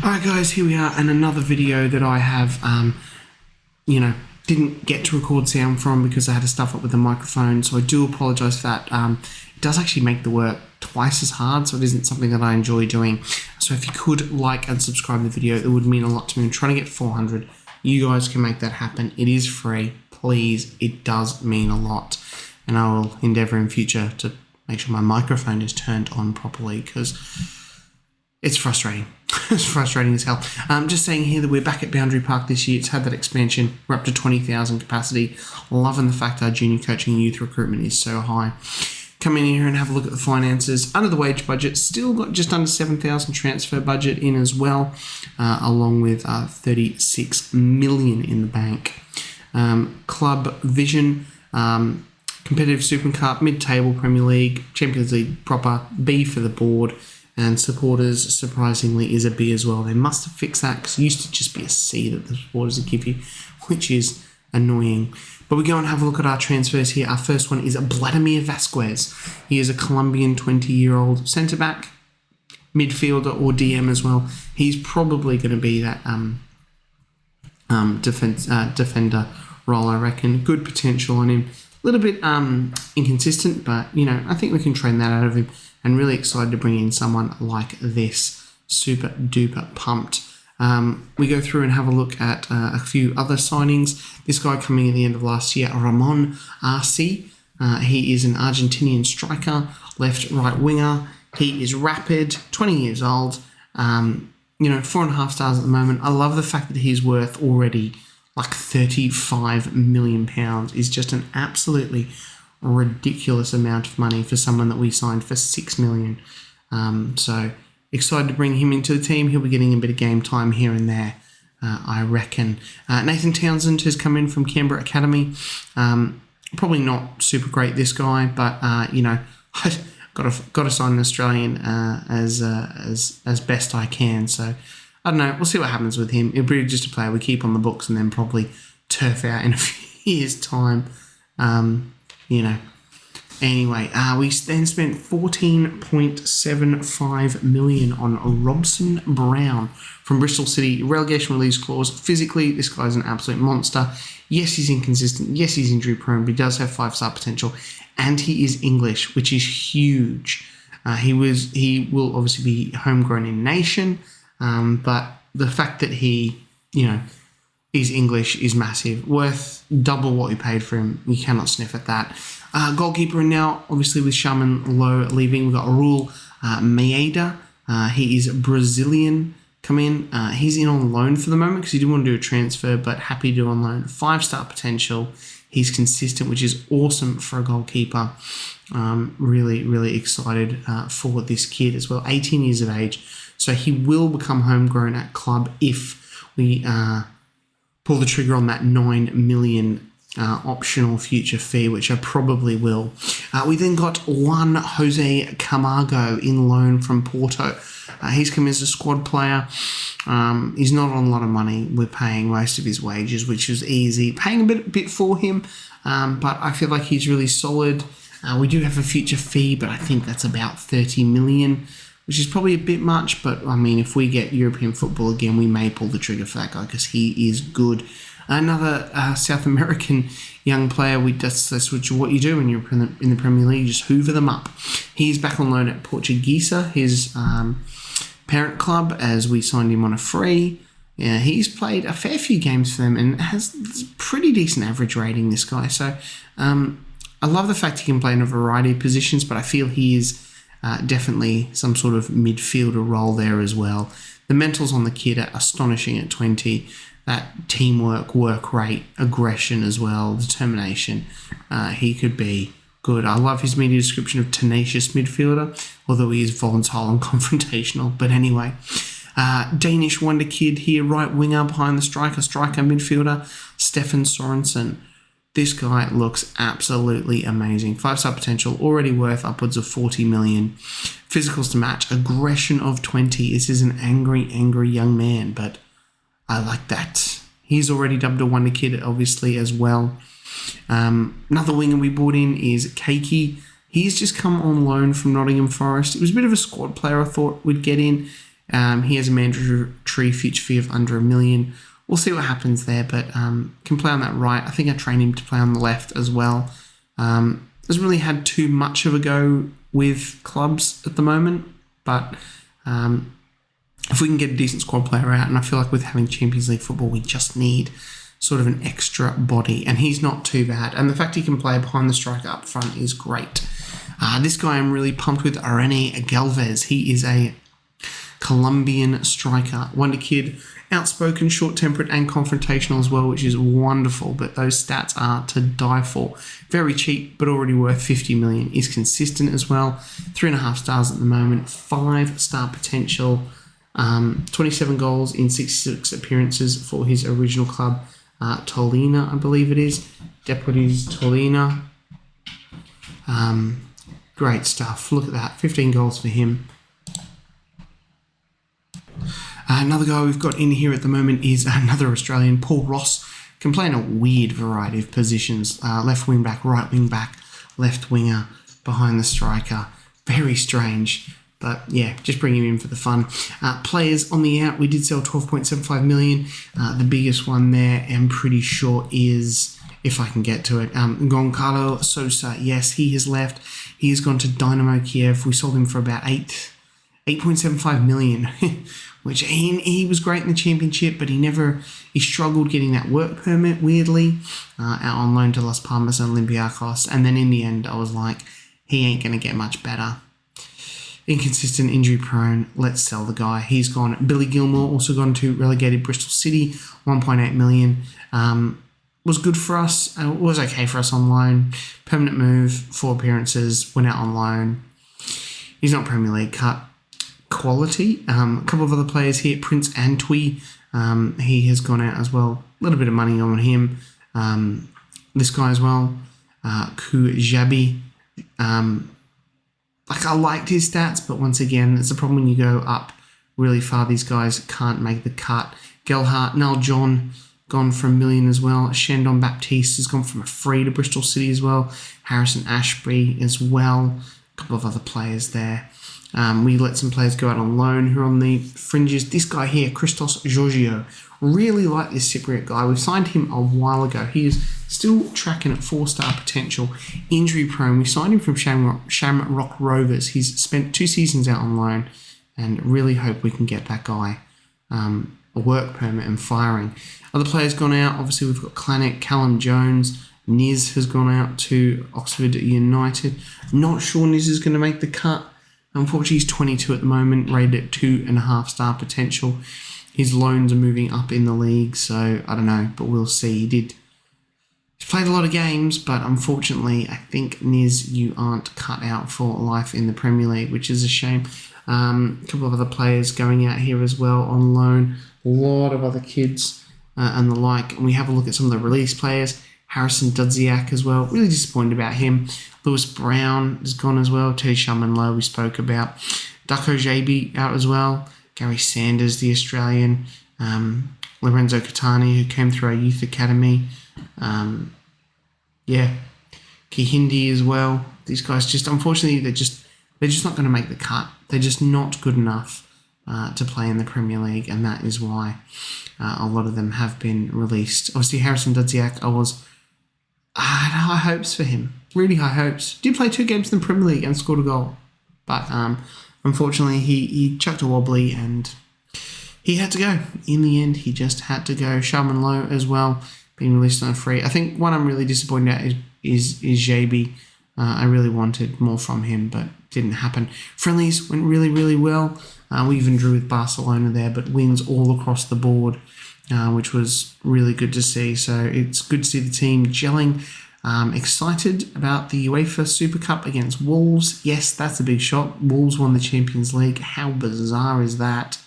Alright guys, here we are, and another video that I have, didn't get to record sound from because I had to stuff up with the microphone, so I do apologise for that. It does actually make the work twice as hard, so it isn't something that I enjoy doing. So if you could like and subscribe to the video, it would mean a lot to me. I'm trying to get 400. You guys can make that happen. It is free. Please, it does mean a lot. And I will endeavour in future to make sure my microphone is turned on properly because it's frustrating. It's frustrating as hell. Just saying here that we're back at Boundary Park this year. It's had that expansion. We're up to 20,000 capacity. Loving the fact our junior coaching and youth recruitment is so high. Come in here and have a look at the finances. Under the wage budget, still got just under 7,000 transfer budget in as well, along with 36 million in the bank. Club vision, competitive Super Cup, mid-table Premier League, Champions League proper, B for the board. And supporters, surprisingly, is a B as well. They must have fixed that because it used to just be a C that the supporters would give you, which is annoying. But we go and have a look at our transfers here. Our first one is Vladimir Vasquez. He is a Colombian 20-year-old centre-back, midfielder or DM as well. He's probably going to be that defender role, I reckon. Good potential on him. A little bit inconsistent, but, I think we can train that out of him. And really excited to bring in someone like this. Super duper pumped. We go through and have a look at a few other signings. This guy coming at the end of last year, Ramon Arce. He is an Argentinian striker, left-right winger. He is rapid, 20 years old. 4.5 stars at the moment. I love the fact that he's worth already like £35 million. Is just an absolutely ridiculous amount of money for someone that we signed for $6 million. So excited to bring him into the team. He'll be getting a bit of game time here and there, I reckon. Nathan Townsend has come in from Canberra Academy. Probably not super great, this guy, but got to sign an Australian as best I can. So I don't know. We'll see what happens with him. It'll be just a player we keep on the books and then probably turf out in a few years' time. Anyway, we then spent $14.75 million on Robson Brown from Bristol City. Relegation release clause. Physically, this guy's an absolute monster. Yes, he's inconsistent. Yes, he's injury prone, but he does have 5-star potential. And he is English, which is huge. He will obviously be homegrown in nation, but the fact that he, is English is massive. Worth double what we paid for him. You cannot sniff at that. Goalkeeper, and now obviously with Shaman Lowe leaving, we've got Raul Maeda. He is Brazilian. Come in. He's in on loan for the moment because he didn't want to do a transfer, but happy to do on loan. 5-star potential. He's consistent, which is awesome for a goalkeeper. Really, really excited for this kid as well. 18 years of age. So he will become homegrown at club if we pull the trigger on that $9 million optional future fee, which I probably will. We then got Juan Jose Camargo in loan from Porto. He's come as a squad player. He's not on a lot of money. We're paying most of his wages, which is easy. Paying a bit for him, but I feel like he's really solid. We do have a future fee, but I think that's about $30 million, which is probably a bit much. But, if we get European football again, we may pull the trigger for that guy because he is good. Another South American young player, that's what you do when you're in the Premier League, you just hoover them up. He's back on loan at Portuguesa, his parent club, as we signed him on a free. He's played a fair few games for them and has pretty decent average rating, this guy. So I love the fact he can play in a variety of positions, but I feel he is definitely some sort of midfielder role there as well. The mentals on the kid are astonishing at 20. That teamwork, work rate, aggression as well, determination. He could be good. I love his media description of tenacious midfielder, although he is volatile and confrontational. But anyway, Danish wonder kid here, right winger behind the striker midfielder, Stefan Sorensen. This guy looks absolutely amazing. 5-star potential, already worth upwards of 40 million. Physicals to match, aggression of 20. This is an angry young man, but I like that. He's already dubbed a wonder kid, obviously, as well. Another winger we brought in is Keiki. He's just come on loan from Nottingham Forest. It was a bit of a squad player I thought we'd get in. He has a mandatory future fee of under $1 million. We'll see what happens there, but can play on that right. I think I train him to play on the left as well. Hasn't really had too much of a go with clubs at the moment, but if we can get a decent squad player out, and I feel like with having Champions League football, we just need sort of an extra body, and he's not too bad. And the fact he can play behind the striker up front is great. This guy I'm really pumped with, Arene Galvez. He is a Colombian striker, wonder kid, outspoken, short-tempered, and confrontational as well, which is wonderful. But those stats are to die for. Very cheap, but already worth 50 million. Is consistent as well. 3.5 stars at the moment. 5-star potential. 27 goals in 66 appearances for his original club, Tolina, I believe it is. Deputies Tolina. Great stuff. Look at that. 15 goals for him. Another guy we've got in here at the moment is another Australian, Paul Ross. Can play in a weird variety of positions. Left wing back, right wing back, left winger, behind the striker. Very strange. But yeah, just bring him in for the fun. Players on the out, we did sell 12.75 million. The biggest one there, I'm pretty sure, is, if I can get to it, Goncalo Sosa. Yes, he has left. He has gone to Dynamo Kiev. We sold him for about 8.75 million, which he was great in the championship, but he struggled getting that work permit, weirdly, out on loan to Las Palmas and Olympiacos. And then in the end, I was like, he ain't going to get much better. Inconsistent, injury prone. Let's sell the guy. He's gone. Billy Gilmore also gone to relegated Bristol City, 1.8 million. Was good for us. Was okay for us on loan. Permanent move, 4 appearances. Went out on loan. He's not Premier League cut quality. A couple of other players here. Prince Antwi. He has gone out as well. A little bit of money on him. This guy as well. Kujabi. I liked his stats, but once again, it's a problem when you go up really far. These guys can't make the cut. Gelhart, Nal John, gone for $1 million as well. Shandon Baptiste has gone from a free to Bristol City as well. Harrison Ashby as well. A couple of other players there. We let some players go out on loan who are on the fringes. This guy here, Christos Georgiou. Really like this Cypriot guy. We signed him a while ago. He is still tracking at 4-star potential. Injury prone. We signed him from Shamrock Rovers. He's spent 2 seasons out on loan, and really hope we can get that guy a work permit and firing. Other players gone out. Obviously, we've got Clanic, Callum Jones. Niz has gone out to Oxford United. Not sure Niz is going to make the cut. Unfortunately, he's 22 at the moment, rated at 2.5-star potential. His loans are moving up in the league, so I don't know, but we'll see. He's played a lot of games, but unfortunately, I think, Niz, you aren't cut out for life in the Premier League, which is a shame. A couple of other players going out here as well on loan. A lot of other kids and the like. And we have a look at some of the release players. Harrison Dudziak as well. Really disappointed about him. Lewis Brown has gone as well. Teddy Sharman-Lowe we spoke about. Ducko JB out as well. Gary Sanders, the Australian. Lorenzo Catani, who came through our youth academy. Kihindi as well. These guys just, unfortunately, they're just not going to make the cut. They're just not good enough to play in the Premier League, and that is why a lot of them have been released. Obviously, Harrison Dudziak, I had high hopes for him. Really high hopes. Did play 2 games in the Premier League and scored a goal. But unfortunately, he chucked a wobbly and he had to go. In the end, he just had to go. Sharman Lowe as well, being released on a free. I think one I'm really disappointed at is JB. I really wanted more from him, but didn't happen. Friendlies went really, really well. We even drew with Barcelona there, but wins all across the board, which was really good to see. So it's good to see the team gelling. Excited about the UEFA Super Cup against Wolves. Yes, that's a big shot. Wolves won the Champions League. How bizarre is that?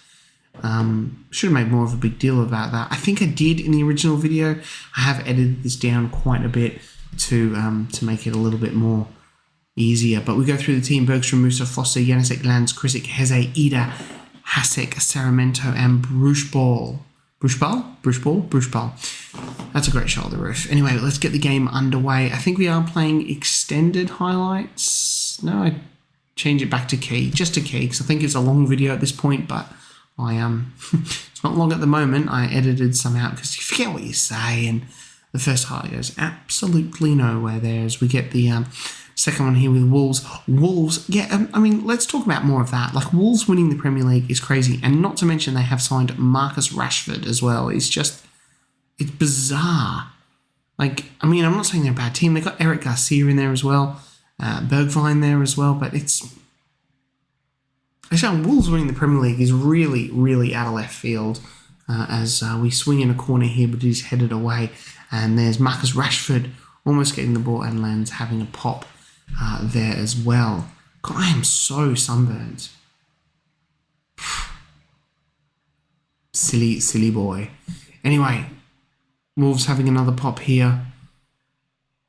Should have made more of a big deal about that. I think I did in the original video. I have edited this down quite a bit to make it a little bit more easier. But we go through the team: Bergstrom, Musa, Foster, Janacek, Lanz, Krisic, Heze, Ida, Hasek, Saramento, and Bruchball. Bruchball. That's a great shot of the roof. Anyway, let's get the game underway. I think we are playing extended highlights. No, I change it back to key, just to key, because I think it's a long video at this point, but It's not long at the moment. I edited some out because you forget what you say, and the first highlight goes absolutely nowhere there as we get the second one here with Wolves. Wolves, yeah, let's talk about more of that. Like, Wolves winning the Premier League is crazy, and not to mention they have signed Marcus Rashford as well. It's bizarre. Like, I'm not saying they're a bad team. They got Eric Garcia in there as well, Bergwijn there as well, but Wolves winning the Premier League is really, really out of left field as we swing in a corner here, but he's headed away. And there's Marcus Rashford almost getting the ball and lands having a pop there as well. God, I am so sunburned. Silly boy. Anyway, Wolves having another pop here.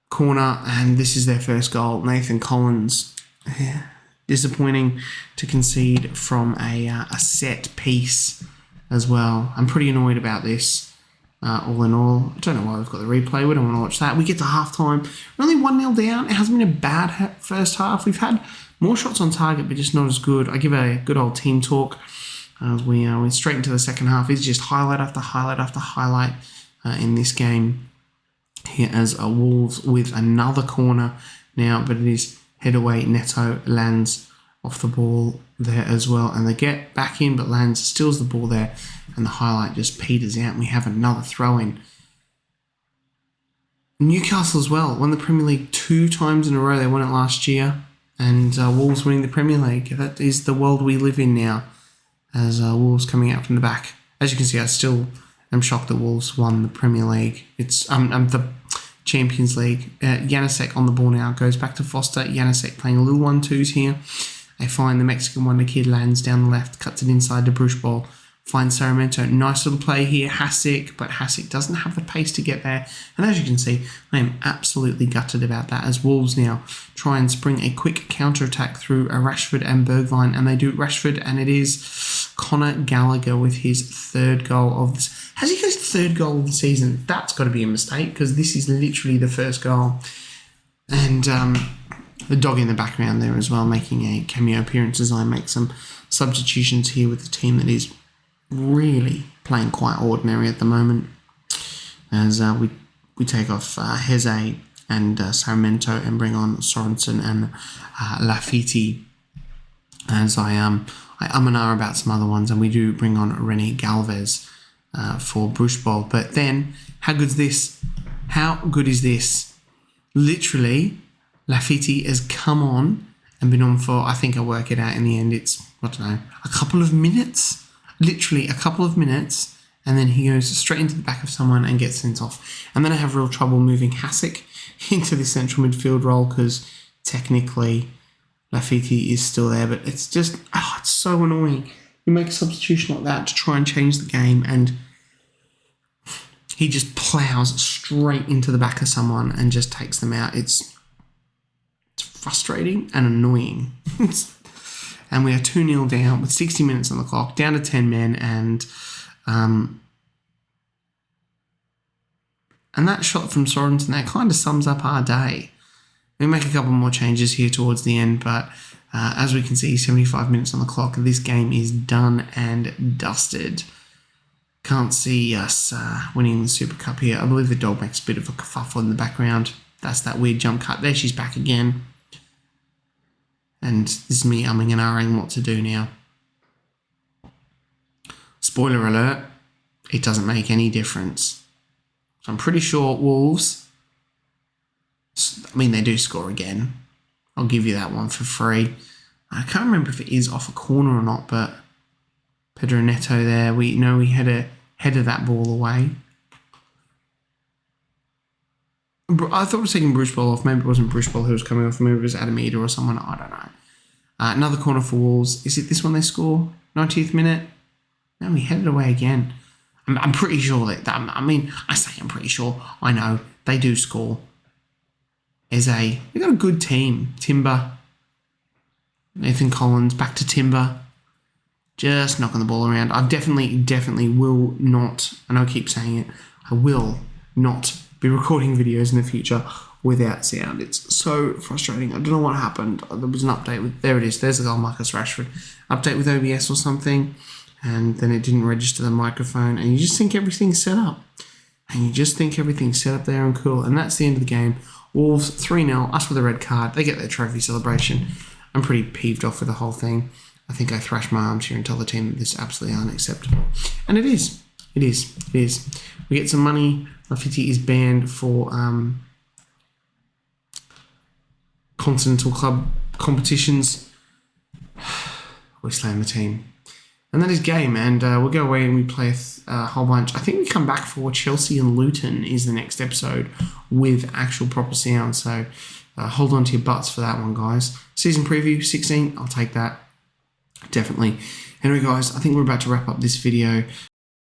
Corner, and this is their first goal. Nathan Collins. Yeah. Disappointing to concede from a set piece as well. I'm pretty annoyed about this, all in all. I don't know why we've got the replay. We don't want to watch that. We get to half-time. We're only 1-0 down. It hasn't been a bad first half. We've had more shots on target, but just not as good. I give a good old team talk as we went straight into the second half. It's just highlight after highlight after highlight in this game here as Wolves with another corner now, but it is head away. Neto lands off the ball there as well, and they get back in, but lands steals the ball there, and the highlight just peters out, and we have another throw in. Newcastle as well won the Premier League 2 times in a row. They won it last year, and Wolves winning the Premier League. That is the world we live in now, as Wolves coming out from the back. As you can see, I still am shocked that Wolves won the Premier League. It's the Champions League. Janusek on the ball now, goes back to Foster. Janusek playing a little 1-2s here. They find the Mexican wonder kid, lands down the left, cuts it inside to Bruce Ball. Finds Sarmiento. Nice little play here, Hasek, but Hasek doesn't have the pace to get there. And as you can see, I am absolutely gutted about that, as Wolves now try and spring a quick counter-attack through Rashford and Bergwijn, and they do Rashford, and it is Conor Gallagher with his third goal of this. Has he got his third goal of the season? That's got to be a mistake, because this is literally the first goal. And the dog in the background there as well, making a cameo appearance as I make some substitutions here with the team that is really playing quite ordinary at the moment, as we take off Heze and Sarmiento and bring on Sorensen and Lafiti, as I and ah about some other ones, and we do bring on René Galvez for Bruce Ball. But then, how good is this? How good is this? Literally, Lafiti has come on and been on for, I think I work it out in the end, it's, I don't know, a couple of minutes. Literally a couple of minutes, and then he goes straight into the back of someone and gets sent off. And then I have real trouble moving Hasek into the central midfield role, because technically Lafiti is still there, but it's just, it's so annoying. You make a substitution like that to try and change the game, and he just plows straight into the back of someone and just takes them out. It's frustrating and annoying. And we are 2-0 down with 60 minutes on the clock, down to 10 men, and that shot from Sorensen, that kind of sums up our day. We make a couple more changes here towards the end, but as we can see, 75 minutes on the clock, this game is done and dusted. Can't see us winning the Super Cup here. I believe the dog makes a bit of a kerfuffle in the background. That's that weird jump cut. There, she's back again. And this is me umming and ahhing what to do now. Spoiler alert, it doesn't make any difference. So I'm pretty sure Wolves, they do score again. I'll give you that one for free. I can't remember if it is off a corner or not, but Pedro Neto there, we know he had a header that ball away. I thought it was taking Bruce Ball off. Maybe it wasn't Bruce Ball who was coming off. Maybe it was Adamida or someone. I don't know. Another corner for Wolves. Is it this one they score? 90th minute? No, we headed away again. I'm pretty sure that I say I'm pretty sure. I know. They do score. We've got a good team. Timber. Nathan Collins. Back to Timber. Just knocking the ball around. I definitely will not, and I keep saying it, I will not be recording videos in the future without sound. It's so frustrating. I don't know what happened. There was an update with, there it is. There's the goal, Marcus Rashford. Update with OBS or something. and then it didn't register the microphone, and you just think everything's set up. And you just think everything's set up there and cool. And that's the end of the game. Wolves 3-0, us with a red card. They get their trophy celebration. I'm pretty peeved off with the whole thing. I think I thrashed my arms here and tell the team that this is absolutely unacceptable. And it is. It is. It is. We get some money. Lafiti is banned for continental club competitions. We slam the team. And that is game, and we'll go away and we play a whole bunch. I think we come back for Chelsea and Luton is the next episode with actual proper sound. So hold on to your butts for that one, guys. Season preview, 16, I'll take that. Definitely. Anyway, guys, I think we're about to wrap up this video.